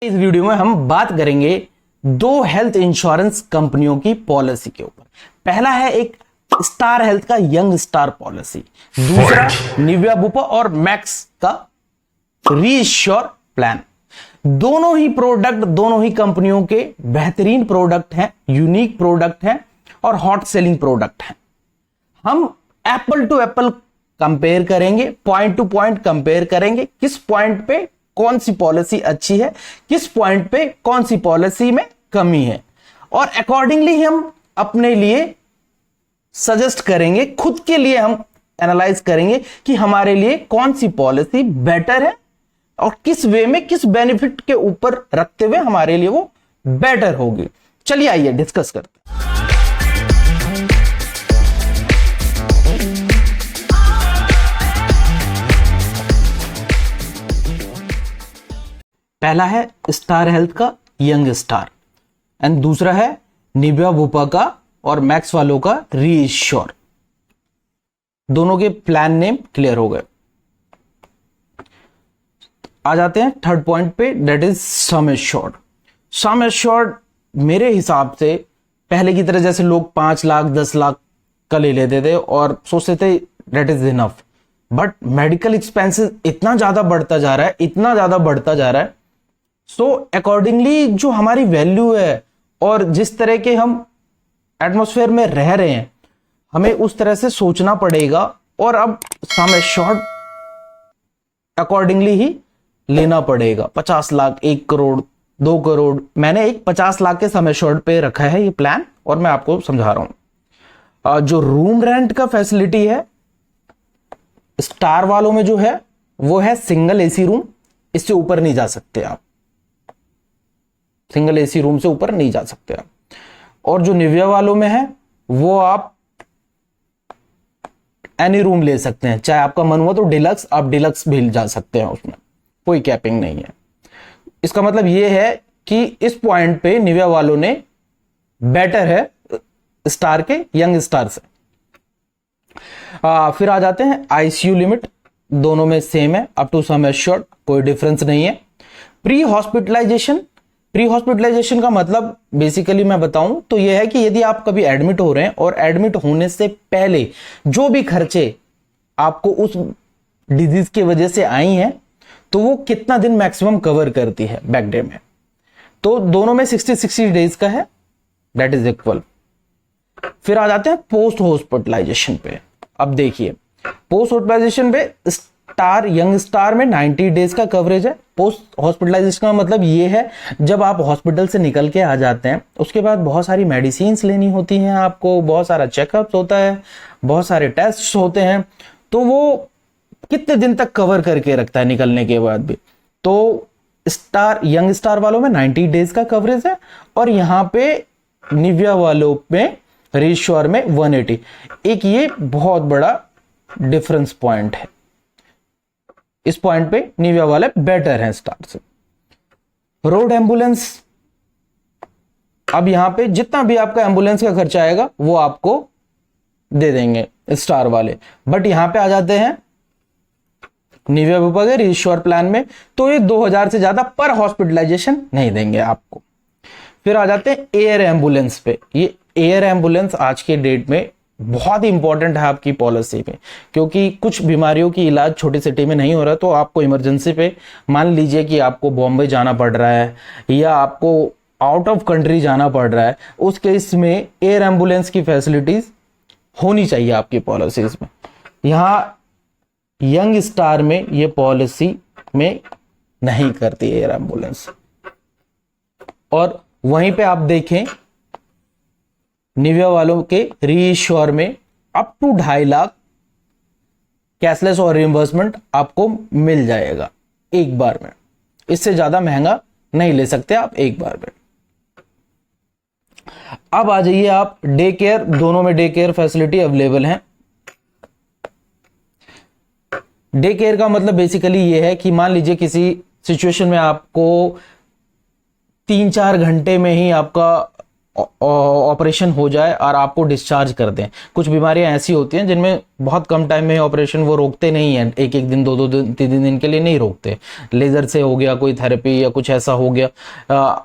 इस वीडियो में हम बात करेंगे दो हेल्थ इंश्योरेंस कंपनियों की पॉलिसी के ऊपर। पहला है एक स्टार हेल्थ का यंग स्टार पॉलिसी, दूसरा निविया बुपा और मैक्स का रीश्योर प्लान। दोनों ही प्रोडक्ट, दोनों ही कंपनियों के बेहतरीन प्रोडक्ट हैं, यूनिक प्रोडक्ट हैं और हॉट सेलिंग प्रोडक्ट हैं। हम एप्पल टू एप्पल कंपेयर करेंगे, पॉइंट टू पॉइंट कंपेयर करेंगे, किस पॉइंट पे कौन सी पॉलिसी अच्छी है, किस पॉइंट पे कौन सी पॉलिसी में कमी है, और अकॉर्डिंगली हम अपने लिए सजेस्ट करेंगे, खुद के लिए हम एनालाइज करेंगे कि हमारे लिए कौन सी पॉलिसी बेटर है और किस वे में, किस बेनिफिट के ऊपर रखते हुए हमारे लिए वो बेटर होगी। चलिए आइए डिस्कस करते हैं। पहला है स्टार हेल्थ का यंग स्टार एंड दूसरा है निविया बुपा का और मैक्स वालों का रीश्योर। दोनों के प्लान नेम क्लियर हो गए। आ जाते हैं थर्ड पॉइंट पे, that is sum assured. Sum assured मेरे हिसाब से पहले की तरह जैसे लोग 5 लाख 10 लाख का ले लेते थे और सोचते थे that is enough, but medical expenses इतना ज्यादा बढ़ता जा रहा है, इतना ज्यादा बढ़ता जा रहा है। सो अकॉर्डिंगली जो हमारी वैल्यू है और जिस तरह के हम एटमॉस्फेयर में रह रहे हैं, हमें उस तरह से सोचना पड़ेगा और अब सम एश्योर्ड अकॉर्डिंगली ही लेना पड़ेगा। 50 लाख, 1 करोड़, 2 करोड़, मैंने एक 50 लाख के सम एश्योर्ड पे रखा है ये प्लान और मैं आपको समझा रहा हूं। जो रूम रेंट का फैसिलिटी है स्टार वालों में जो है वो है सिंगल एसी रूम, इससे ऊपर नहीं जा सकते आप, सिंगल एसी रूम से ऊपर नहीं जा सकते आप। और जो निविया वालों में है वो आप एनी रूम ले सकते हैं, चाहे आपका मन हुआ तो डिलक्स, आप डिलक्स भी जा सकते हैं, उसमें कोई कैपिंग नहीं है। इसका मतलब ये है कि इस पॉइंट पे निविया वालों ने बेटर है स्टार के यंग स्टार से। फिर आ जाते हैं आईसीयू लिमिट, दोनों में सेम है, अप टू सम एश्योर्ड, कोई डिफरेंस नहीं है। प्री हॉस्पिटलाइजेशन, प्री हॉस्पिटलाइजेशन का मतलब बेसिकली मैं बताऊं तो यह है कि यदि आप कभी एडमिट हो रहे हैं और एडमिट होने से पहले जो भी खर्चे आपको उस डिजीज की वजह से आई हैं तो वो कितना दिन मैक्सिमम कवर करती है बैकडे में। तो दोनों में 60 डेज का है, दैट इज इक्वल। फिर आ जाते हैं पोस्ट हॉस्पिटलाइजेशन पे। अब देखिए पोस्ट हॉस्पिटलाइजेशन पे स्टार यंग स्टार में 90 डेज का कवरेज है। पोस्ट हॉस्पिटलाइजेशन का मतलब ये है जब आप हॉस्पिटल से निकल के आ जाते हैं उसके बाद बहुत सारी मेडिसिन लेनी होती हैं आपको, बहुत सारा चेकअप होता है, बहुत सारे टेस्ट होते हैं, तो वो कितने दिन तक कवर करके रखता है निकलने के बाद भी। तो स्टार यंग स्टार वालों में 90 डेज का कवरेज है और यहां पे निविया वालों में रीश्योर में 180। एक ये बहुत बड़ा डिफरेंस पॉइंट है, इस पॉइंट पे निविया वाले बेटर हैं स्टार से। रोड एम्बुलेंस, अब यहां पे जितना भी आपका एम्बुलेंस का खर्चा आएगा वो आपको दे देंगे स्टार वाले, बट यहां पे आ जाते हैं निविया बुपा के रीश्योर प्लान में तो ये 2000 से ज्यादा पर हॉस्पिटलाइजेशन नहीं देंगे आपको। फिर आ जाते हैं एयर एम्बुलेंस पे। ये एयर एम्बुलेंस आज के डेट में बहुत ही इंपॉर्टेंट है आपकी पॉलिसी में, क्योंकि कुछ बीमारियों की इलाज छोटी सिटी में नहीं हो रहा तो आपको इमरजेंसी पे, मान लीजिए कि आपको बॉम्बे जाना पड़ रहा है या आपको आउट ऑफ कंट्री जाना पड़ रहा है, उस केस में एयर एम्बुलेंस की फैसिलिटीज होनी चाहिए आपकी पॉलिसीज में। यहां यंग स्टार में ये पॉलिसी में नहीं करती एयर एम्बुलेंस। और वहीं पे आप देखें निविया वालों के रीश्योर में अप टू 2.5 लाख कैशलेस और रिइंबर्समेंट आपको मिल जाएगा एक बार में, इससे ज्यादा महंगा नहीं ले सकते आप एक बार में। अब आ जाइए आप डे केयर, दोनों में डे केयर फैसिलिटी अवेलेबल है। डे केयर का मतलब बेसिकली ये है कि मान लीजिए किसी सिचुएशन में आपको 3-4 घंटे में ही आपका ऑपरेशन हो जाए और आपको डिस्चार्ज कर दें। कुछ बीमारियां ऐसी होती हैं जिनमें बहुत कम टाइम में ऑपरेशन वो रोकते नहीं हैं, एक एक दिन, दो दिन, तीन दिन के लिए नहीं रोकते। लेजर से हो गया कोई थेरेपी या कुछ ऐसा हो गया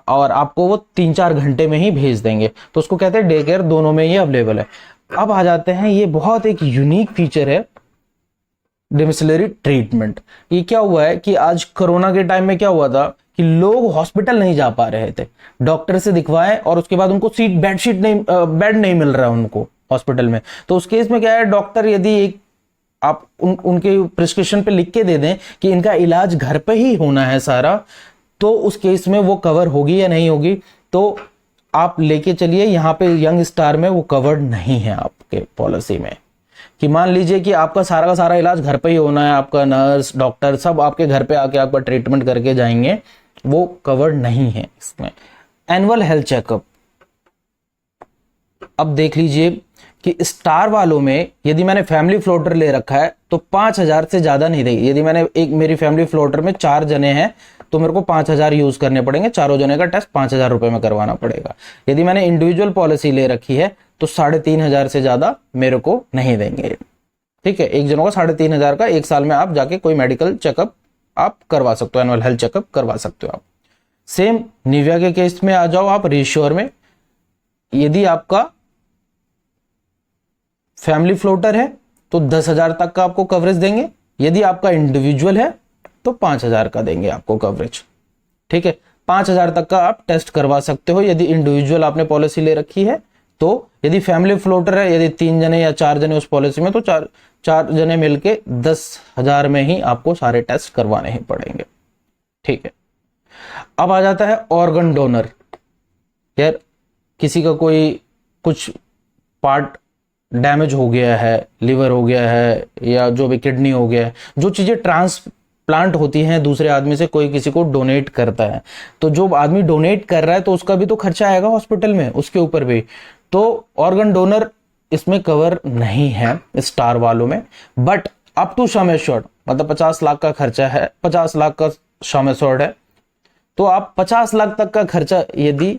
और आपको वो 3-4 घंटे में ही भेज देंगे, तो उसको कहते हैं डे केयर। दोनों में ये अवेलेबल है। अब आ जाते हैं, ये बहुत एक यूनिक फीचर है डोमिसिलरी ट्रीटमेंट। ये क्या हुआ है कि आज कोरोना के टाइम में क्या हुआ था कि लोग हॉस्पिटल नहीं जा पा रहे थे, डॉक्टर से दिखवाएं और उसके बाद उनको बेड नहीं मिल रहा है उनको हॉस्पिटल में। तो उस केस में क्या है, डॉक्टर यदि एक आप उनके प्रिस्क्रिप्शन पे लिख के दे दें कि इनका इलाज घर पे ही होना है सारा, तो उस केस में वो कवर होगी या नहीं होगी, तो आप लेके चलिए। यहाँ पे यंग स्टार में वो कवर्ड नहीं है आपके पॉलिसी में, कि मान लीजिए कि आपका सारा का सारा इलाज घर पे ही होना है, आपका नर्स डॉक्टर सब आपके घर पे आके आपका ट्रीटमेंट करके जाएंगे, वो कवर्ड नहीं है इसमें। एनुअल हेल्थ चेकअप, अब देख लीजिए कि स्टार वालों में यदि मैंने फैमिली फ्लोटर ले रखा है तो 5,000 से ज्यादा नहीं देगी। यदि मैंने मेरी फैमिली फ्लोटर में 4 जने हैं तो मेरे को 5,000 यूज करने पड़ेंगे, चारों जने का टेस्ट 5,000 रुपए में करवाना पड़ेगा। यदि मैंने इंडिविजुअल पॉलिसी ले रखी है तो 3,500 से ज्यादा मेरे को नहीं देंगे। ठीक है, एक जनों का 3,500 का एक साल में आप जाके कोई मेडिकल चेकअप आप करवा सकते हो, एनुअल हेल्थ चेकअप करवा सकते हो आप। सेम निविया के केस में आ जाओ आप रीश्योर में, यदि आपका फैमिली फ्लोटर है तो 10,000 तक का आपको कवरेज देंगे, यदि आपका इंडिविजुअल है तो 5,000 का देंगे आपको कवरेज। ठीक है, 5,000 तक का आप टेस्ट करवा सकते हो यदि इंडिविजुअल आपने पॉलिसी ले रखी है। तो यदि फैमिली फ्लोटर है, यदि 3 जने या 4 जने उस पॉलिसी में, तो चार जने मिलके 10,000 में ही आपको सारे टेस्ट करवाने ही पड़ेंगे। ठीक है, अब आ जाता है ऑर्गन डोनर। यार किसी का कोई कुछ पार्ट डैमेज हो गया है, लिवर हो गया है या जो भी किडनी हो गया है, जो चीजें ट्रांसप्लांट होती हैं दूसरे आदमी से, कोई किसी को डोनेट करता है, तो जो आदमी डोनेट कर रहा है तो उसका भी तो खर्चा आएगा हॉस्पिटल में, उसके ऊपर भी। तो ऑर्गन डोनर इसमें कवर नहीं है स्टार वालों में, but up to sum assured, मतलब 50 लाख का खर्चा है, 50 लाख का सम एश्योर्ड है, तो आप 50 लाख तक का खर्चा यदि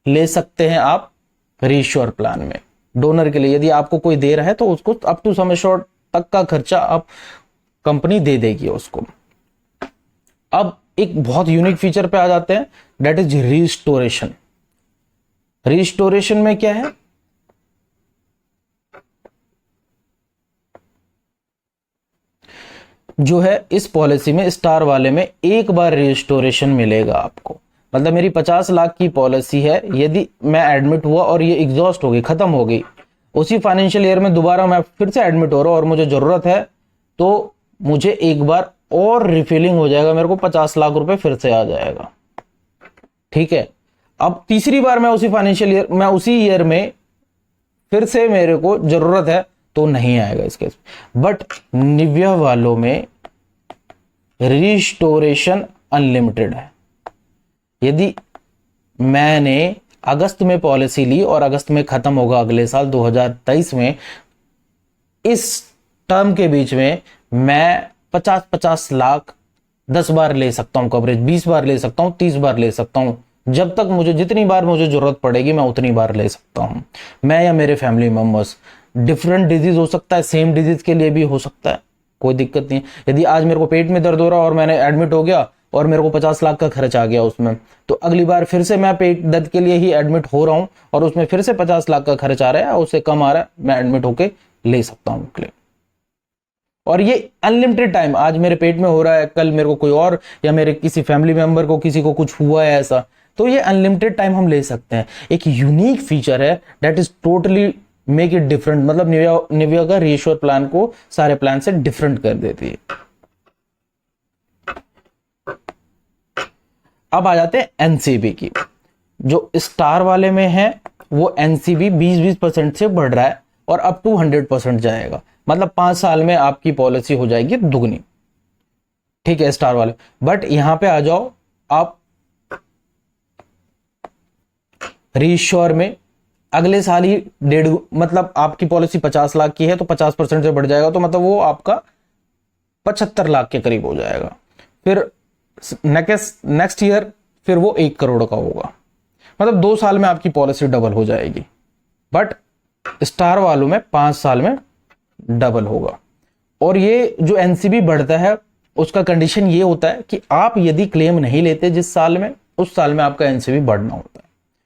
ले सकते हैं आप रीश्योर प्लान में डोनर के लिए। यदि आपको कोई दे रहा है तो उसको अप टू सम एश्योर्ड तक का खर्चा आप कंपनी दे देगी उसको। अब एक बहुत यूनिक फीचर पे आ जाते हैं, दैट इज रिस्टोरेशन। रिस्टोरेशन में क्या है, जो है इस पॉलिसी में स्टार वाले में एक बार रिस्टोरेशन मिलेगा आपको। मतलब मेरी 50 लाख की पॉलिसी है, यदि मैं एडमिट हुआ और ये एग्जॉस्ट हो गई, खत्म हो गई, उसी फाइनेंशियल ईयर में दोबारा मैं फिर से एडमिट हो रहा हूं और मुझे जरूरत है, तो मुझे एक बार और रिफिलिंग हो जाएगा, मेरे को 50 लाख रुपए फिर से आ जाएगा। ठीक है, अब तीसरी बार मैं उसी फाइनेंशियल ईयर, मैं उसी ईयर में फिर से मेरे को जरूरत है तो नहीं आएगा इस केस। बट निविया वालों में रिस्टोरेशन अनलिमिटेड है। यदि मैंने अगस्त में पॉलिसी ली और अगस्त में खत्म होगा अगले साल 2023 में, इस टर्म के बीच में मैं 50-50 लाख 10 बार ले सकता हूं कवरेज, 20 बार ले सकता हूं, 30 बार ले सकता हूं, जब तक मुझे, जितनी बार मुझे जरूरत पड़ेगी मैं उतनी बार ले सकता हूं, मैं या मेरे फैमिली मेंबर्स। डिफरेंट डिजीज हो सकता है, सेम डिजीज के लिए भी हो सकता है, कोई दिक्कत नहीं है। यदि आज मेरे को पेट में दर्द हो रहा और मैंने एडमिट हो गया और मेरे को 50 लाख का खर्च आ गया उसमें, तो अगली बार फिर से मैं पेट दर्द के लिए ही एडमिट हो रहा हूं और उसमें फिर से 50 लाख का खर्च आ रहा है, उससे कम आ रहा है, मैं एडमिट होके ले सकता हूं क्लेम। और ये अनलिमिटेड टाइम, आज मेरे पेट में हो रहा है, कल मेरे को कोई और या मेरे किसी फैमिली मेंबर को किसी को कुछ हुआ है ऐसा, तो ये अनलिमिटेड टाइम हम ले सकते हैं। एक यूनिक फीचर है, that is totally make it different. मतलब निविया का रीश्योर प्लान को सारे प्लान से डिफरेंट कर देती है। अब आ जाते हैं एनसीबी की। जो स्टार वाले में है वो एनसीबी 20% से बढ़ रहा है और अप टू 100% जाएगा, मतलब 5 साल में आपकी पॉलिसी हो जाएगी दुगनी। ठीक है, स्टार वाले। बट यहां पे आ जाओ आप रीश्योर में, अगले साल ही मतलब आपकी पॉलिसी 50 लाख की है तो 50% से बढ़ जाएगा, तो मतलब वो आपका 75 लाख के करीब हो जाएगा। फिर नेक्स्ट ईयर फिर वो 1 करोड़ का होगा। मतलब 2 साल में आपकी पॉलिसी डबल हो जाएगी, बट स्टार वालों में 5 साल में डबल होगा। और ये जो एनसीबी बढ़ता है उसका कंडीशन ये होता है कि आप यदि क्लेम नहीं लेते जिस साल में, उस साल में आपका एनसीबी बढ़ना होता है।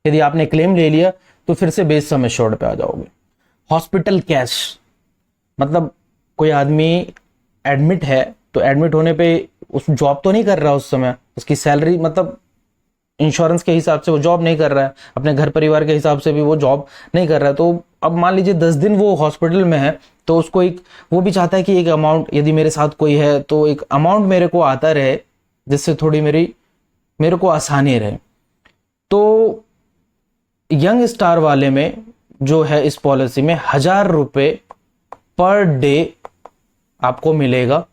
यदि आपने क्लेम ले लिया तो फिर से बेस सम एश्योर्ड पे आ जाओगे। हॉस्पिटल कैश, मतलब कोई आदमी एडमिट है तो एडमिट होने पे उस जॉब तो नहीं कर रहा उस समय, उसकी सैलरी मतलब इंश्योरेंस के हिसाब से वो जॉब नहीं कर रहा है, अपने घर परिवार के हिसाब से भी वो जॉब नहीं कर रहा है। तो अब मान लीजिए 10 दिन वो हॉस्पिटल में है, तो उसको एक वो भी चाहता है कि एक अमाउंट, यदि मेरे साथ कोई है तो एक अमाउंट मेरे को आता रहे जिससे थोड़ी मेरे को आसानी रहे। तो यंग स्टार वाले में जो है इस पॉलिसी में 1000 रुपये पर डे आपको मिलेगा।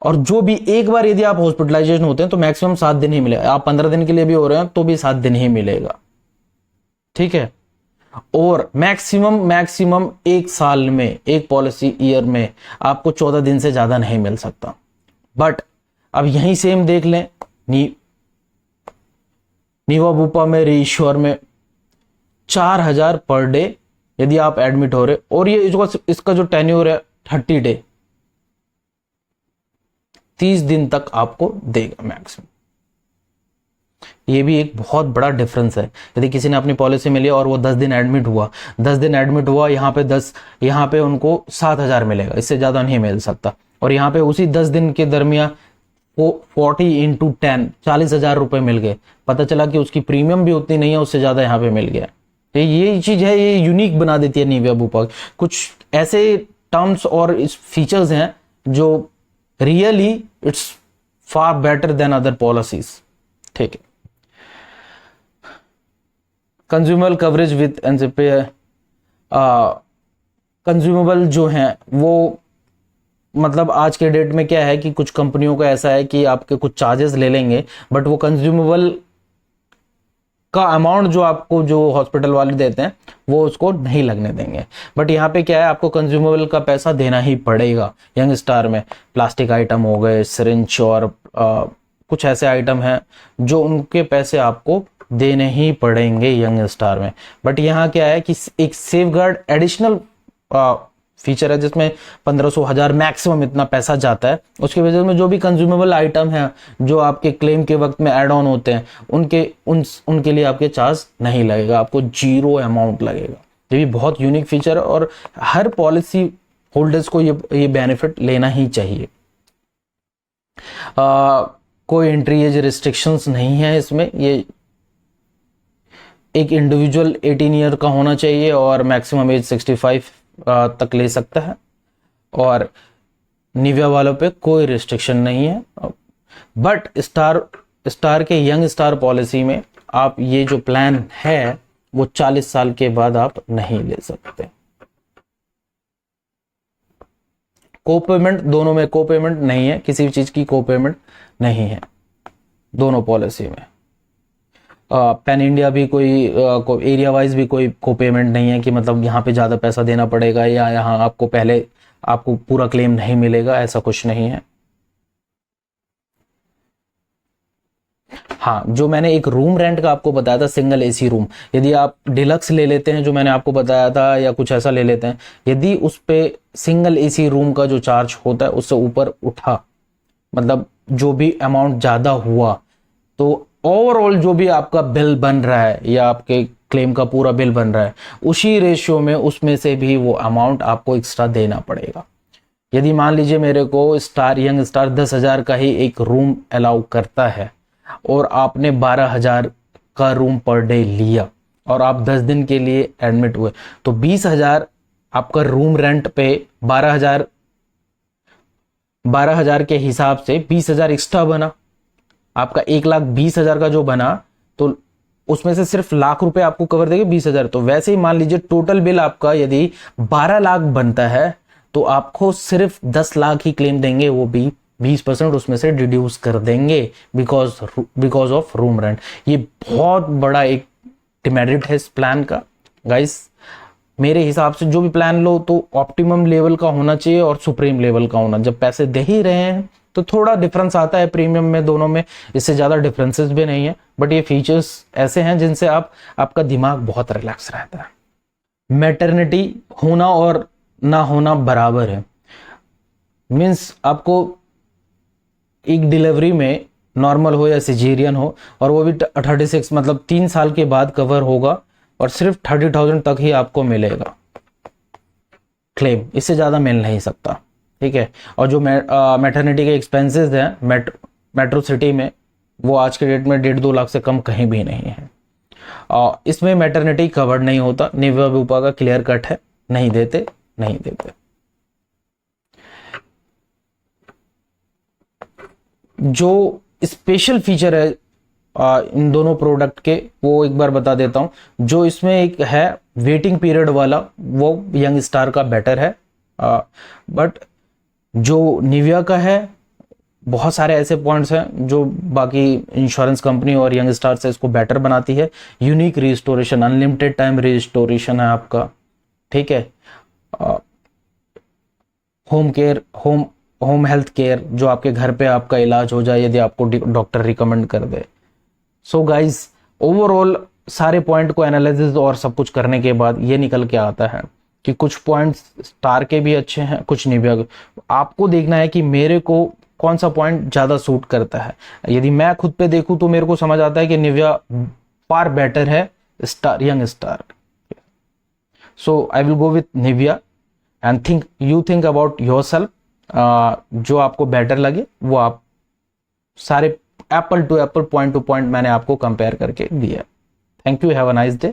और जो भी एक बार यदि आप हॉस्पिटलाइजेशन होते हैं तो मैक्सिमम 7 दिन ही मिलेगा। आप 15 दिन के लिए भी हो रहे हैं तो भी 7 दिन ही मिलेगा, ठीक है। और मैक्सिमम एक साल में, एक पॉलिसी ईयर में आपको 14 दिन से ज्यादा नहीं मिल सकता। बट अब यहीं सेम देख लें, नीवा बुपा में, रीश्वर में 4000 पर डे यदि आप एडमिट हो रहे, और ये इसका जो टेन्योर है 30 डे, 30 दिन तक आपको देगा मैक्सिमम। ये भी एक बहुत बड़ा डिफरेंस है। यदि किसी ने अपनी पॉलिसी में लिया और वो 10 दिन एडमिट हुआ, 10 दिन एडमिट हुआ, यहाँ पे उनको 7000 मिलेगा, इससे ज्यादा नहीं मिल सकता। और यहाँ पे उसी 10 दिन के दरमियान 40 × 10 40,000 रुपए मिल गए। पता चला कि उसकी प्रीमियम भी उतनी नहीं है, उससे ज्यादा यहाँ पे मिल गया। तो ये चीज है, ये यूनिक बना देती है निविया बुपा। कुछ ऐसे टर्म्स और फीचर्स हैं जो really it's far better than other policies, ठीक है। Consumer coverage with NCP, consumable जो हैं वो मतलब आज के डेट में क्या है कि कुछ कंपनियों का ऐसा है कि आपके कुछ चार्जेस ले लेंगे, बट वो कंज्यूमेबल का अमाउंट जो आपको जो हॉस्पिटल वाले देते हैं वो उसको नहीं लगने देंगे। बट यहाँ पे क्या है, आपको कंज्यूमेबल का पैसा देना ही पड़ेगा। यंग स्टार में प्लास्टिक आइटम हो गए, सिरिंज और कुछ ऐसे आइटम हैं जो उनके पैसे आपको देने ही पड़ेंगे यंग स्टार में। बट यहाँ क्या है कि एक सेफगार्ड एडिशनल फीचर है जिसमें 1500 1000 मैक्सिमम इतना पैसा जाता है। उसकी वजह से जो भी कंज्यूमेबल आइटम है जो आपके क्लेम के वक्त में ऐड ऑन होते हैं उनके लिए आपके चार्ज नहीं लगेगा, आपको 0 अमाउंट लगेगा। ये भी बहुत यूनिक फीचर है और हर पॉलिसी होल्डर्स को ये बेनिफिट लेना ही चाहिए। कोई एंट्री एज रिस्ट्रिक्शंस नहीं है इसमें। ये एक इंडिविजुअल 18 ईयर का होना चाहिए और मैक्सिमम एज 65 तक ले सकता है। और निविया वालों पे कोई रिस्ट्रिक्शन नहीं है। बट स्टार के यंग स्टार पॉलिसी में आप ये जो प्लान है वो 40 साल के बाद आप नहीं ले सकते। कोपेमेंट दोनों में कोपेमेंट नहीं है, किसी भी चीज की कोपेमेंट नहीं है दोनों पॉलिसी में। पैन इंडिया भी कोई एरिया वाइज भी कोई कोपेमेंट नहीं है कि मतलब यहाँ पे ज़्यादा पैसा देना पड़ेगा या यहाँ आपको पूरा क्लेम नहीं मिलेगा, ऐसा कुछ नहीं है। हाँ, जो मैंने एक रूम रेंट का आपको बताया था, सिंगल एसी रूम, यदि आप डिलक्स ले लेते हैं जो मैंने आपको बताया था या कुछ ऐसा ले लेते हैं, यदि उस पे सिंगल एसी रूम का जो चार्ज होता है उससे ऊपर उठा, मतलब जो भी अमाउंट ज़्यादा हुआ, तो ओवरऑल जो भी आपका बिल बन रहा है या आपके क्लेम का पूरा बिल बन रहा है उसी रेशियो में उसमें से भी वो अमाउंट आपको एक्स्ट्रा देना पड़ेगा। यदि मान लीजिए मेरे को यंग स्टार 10,000 का ही एक रूम अलाउ करता है और आपने 12,000 का रूम पर डे लिया और आप 10 दिन के लिए एडमिट हुए, तो 20,000 आपका रूम रेंट पे 12,000 के हिसाब से 20,000 एक्स्ट्रा बना। आपका 1,20,000 का जो बना तो उसमें से सिर्फ लाख रुपए आपको कवर देंगे 20,000। तो वैसे ही मान लीजिए टोटल बिल आपका यदि 12 लाख बनता है तो आपको सिर्फ 10 लाख ही क्लेम देंगे, वो भी 20% उसमें से डिड्यूस कर देंगे बिकॉज ऑफ रूम रेंट। ये बहुत बड़ा एक डिमेरिट है इस प्लान का गाइस। मेरे हिसाब से जो भी प्लान लो तो ऑप्टिमम लेवल का होना चाहिए और सुप्रीम लेवल का होना। जब पैसे दे ही रहे हैं तो थोड़ा डिफरेंस आता है प्रीमियम में दोनों में, इससे ज़्यादा डिफरेंसेस भी नहीं है, बट ये फीचर्स ऐसे हैं जिनसे आपका दिमाग बहुत रिलैक्स रहता है। मैटरनिटी होना और ना होना बराबर है, मीन्स आपको एक डिलीवरी में नॉर्मल हो या सिजेरियन हो, और वो भी 36 मतलब 3 साल के बाद कवर होगा, और सिर्फ 30,000 तक ही आपको मिलेगा क्लेम, इससे ज़्यादा मिल नहीं सकता, ठीक है। और जो मैटरनिटी के एक्सपेंसेस हैं मेट्रो सिटी में, वो आज के डेट में 1.5-2 लाख से कम कहीं भी नहीं है। इसमें मैटरनिटी कवर्ड नहीं होता, निविया बुपा का क्लियर कट है, नहीं देते। जो स्पेशल फीचर है इन दोनों प्रोडक्ट के, वो एक बार बता देता हूं। जो इसमें एक है वेटिंग पीरियड वाला, वो यंग स्टार का बेटर है, बट जो निविया का है, बहुत सारे ऐसे पॉइंट्स हैं जो बाकी इंश्योरेंस कंपनी और यंग स्टार से इसको बेटर बनाती है। Unique restoration, unlimited time restoration है आपका, ठीक है। Home care, home health care, जो आपके घर पे आपका इलाज हो जाए यदि आपको डॉक्टर रिकमेंड कर दे। सो गाइज, ओवरऑल सारे पॉइंट को एनालिसिस और सब कुछ करने के बाद ये निकल के आता है कि कुछ पॉइंट्स स्टार के भी अच्छे हैं, कुछ निविया के। आपको देखना है कि मेरे को कौन सा पॉइंट ज़्यादा सूट करता है। यदि मैं खुद पे देखूं तो मेरे को समझ आता है कि निविया फार बेटर है star, young star. So I will go with Nivia and you think about yourself. जो आपको बेटर लगे वो आप सारे apple to apple, point to point मैंने आपको कंपेयर करके दिया। Thank you, have a nice day.